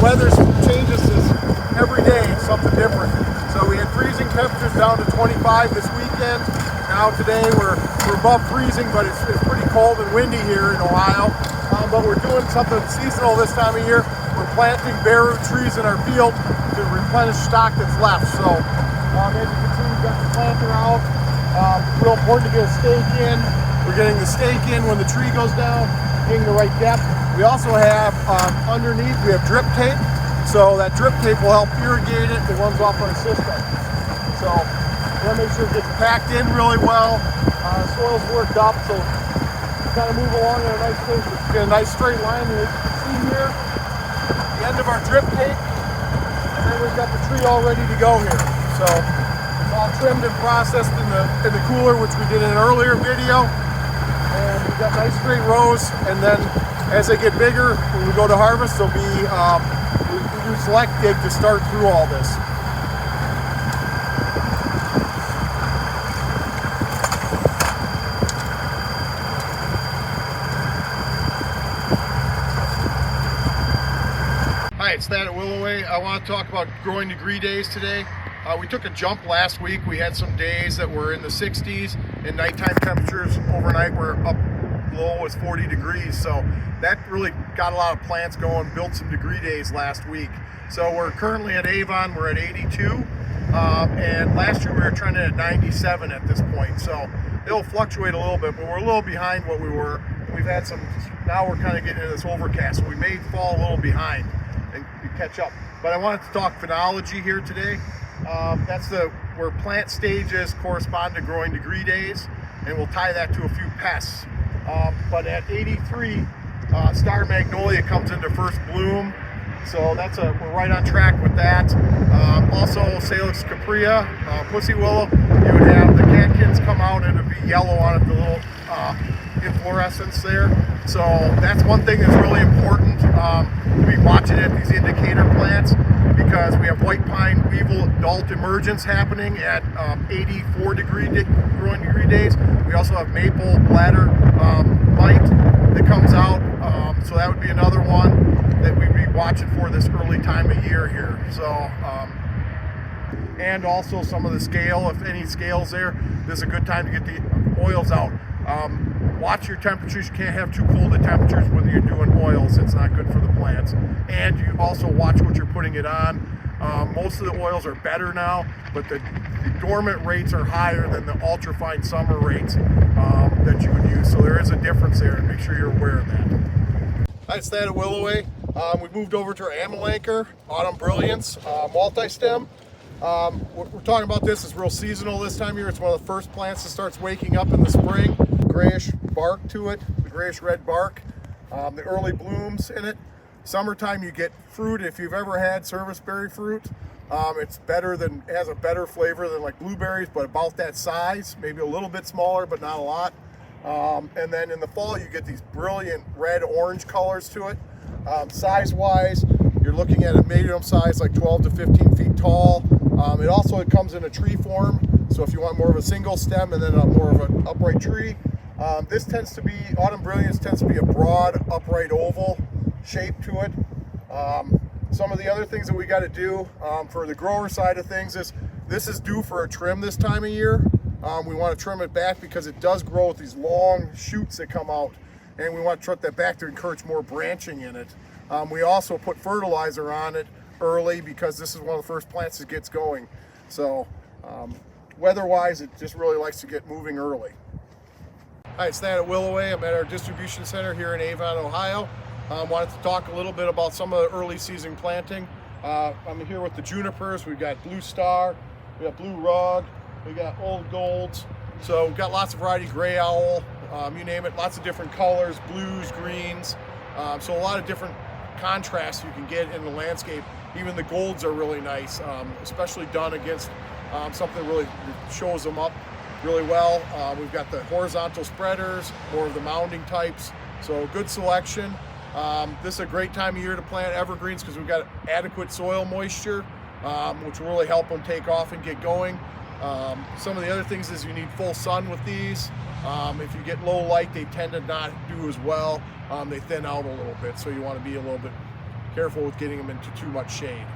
weather changes every day, something different. So we had freezing temperatures down to 25 this weekend. Now today we're above freezing, but it's pretty cold and windy here in Ohio. But we're doing something seasonal this time of year. We're planting bare root trees in our field to replenish stock that's left. So as you can see, we've got the planter out. Real important to get a stake in. We're getting the stake in when the tree goes down, getting the right depth. We also have underneath, we have drip tape. So that drip tape will help irrigate it. It runs off our system. So we're gonna make sure it gets packed in really well. Soil's worked up, so kind of move along at a nice pace. Get a nice straight line. And as you can see here, the end of our drip tape, and then we've got the tree all ready to go here. So it's all trimmed and processed in the cooler, which we did in an earlier video. And we've got nice straight rows. And then as they get bigger, when we go to harvest, there'll be we do select dig to start through all this. Hi, it's Thad at Willoway. I want to talk about growing degree days today. We took a jump last week. We had some days that were in the 60s, and nighttime temperatures overnight were up low as 40 degrees. So that really got a lot of plants going, built some degree days last week. So we're currently at Avon, we're at 82. And last year we were trending at 97 at this point. So it'll fluctuate a little bit, but we're a little behind what we were. We've had some, now we're kind of getting into this overcast. So we may fall a little behind and catch up. But I wanted to talk phenology here today. That's where plant stages correspond to growing degree days, and we'll tie that to a few pests. But at 83, Star Magnolia comes into first bloom, so we're right on track with that. Also Salix caprea, pussy willow, you would have the catkins come out and it'd be yellow on it, the little inflorescence there. So that's one thing that's really important. We'll be watching at these indicator plants because we have white pine weevil adult emergence happening at 84 growing degree days. We also have maple bladder mite that comes out. So that would be another one that we'd be watching for this early time of year here. So, and also some of the scale, if any scales there, this is a good time to get the oils out. Watch your temperatures. You can't have too cold of temperatures when you're doing oils. It's not good for the plants. And you also watch what you're putting it on. Most of the oils are better now, but the dormant rates are higher than the ultrafine summer rates that you would use. So there is a difference there, and make sure you're aware of that. Hi, it's Thad at Willoway. We moved over to our Amelanchier Autumn Brilliance multi-stem. We're talking about this. It's real seasonal this time of year. It's one of the first plants that starts waking up in the spring. Grayish bark to it, the grayish red bark, the early blooms in it. Summertime you get fruit. If you've ever had serviceberry fruit, it's better than, it has a better flavor than like blueberries, but about that size, maybe a little bit smaller, but not a lot. And then in the fall you get these brilliant red orange colors to it. Size wise, you're looking at a medium size, like 12 to 15 feet tall. It comes in a tree form, so if you want more of a single stem and then more of an upright tree. This tends to be, Autumn Brilliance tends to be a broad, upright oval shape to it. Some of the other things that we got to do for the grower side of things is, this is due for a trim this time of year. We want to trim it back because it does grow with these long shoots that come out, and we want to trim that back to encourage more branching in it. We also put fertilizer on it early because this is one of the first plants that gets going. So weather-wise, it just really likes to get moving early. Hi, it's Thad at Willoway. I'm at our distribution center here in Avon, Ohio. Wanted to talk a little bit about some of the early season planting. I'm here with the junipers. We've got Blue Star, we got Blue Rug, we got Old Golds. So we've got lots of variety, Gray Owl, you name it, lots of different colors, blues, greens. So a lot of different contrasts you can get in the landscape. Even the golds are really nice, especially done against something that really shows them up really well. We've got the horizontal spreaders, more of the mounding types, so good selection. This is a great time of year to plant evergreens because we've got adequate soil moisture, which will really help them take off and get going. Some of the other things is you need full sun with these. If you get low light, they tend to not do as well. They thin out a little bit, so you want to be a little bit careful with getting them into too much shade.